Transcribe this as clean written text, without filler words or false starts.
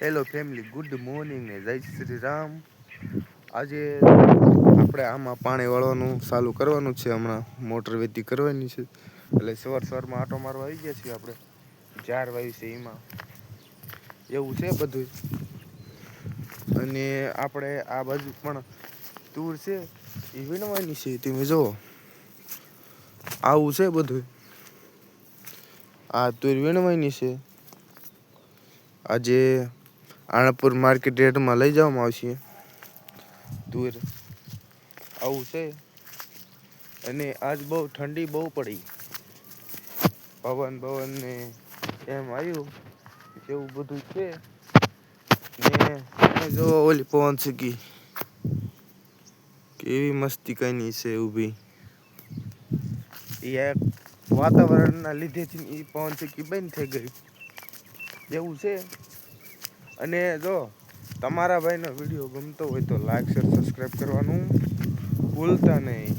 Hello family, good morning ને જય શ્રી રામ. આજે આપણે આમાં પાણી વાળવાનું ચાલુ કરવાનું છે. હમણાં મોટર વેતી કરવાની છે. એટલે સવારમાં આટો મારવા આવી ગયા છીએ આપણે. 4 વાગ્યે છે એમાં એવું છે બધું. અને આપણે આ બાજુ પણ તુર છે એ વીણવાની છે. તમે જોવો આવું છે બધું. આ તુર વીણવાની છે. આજે આણપુર માર્કેટ યાર્ડમાં લઈ જવામાં આવશે તુર. આવું છે. અને આજ બહુ ઠંડી બહુ પડી. પવન ને એમ આવ્યું એવું બધું છે. ને જો ઓલી પવન ચક્કી કેવી મસ્તી કઈની છે ઊભી. એક વાતાવરણના લીધેથી એ પવન ચક્કી બંધ થઈ ગઈ એવું છે. અને જો તમારા ભાઈનો વિડીયો ગમતો હોય તો લાઈક શેર સબસ્ક્રાઈબ કરવાનું ભૂલતા નહીં.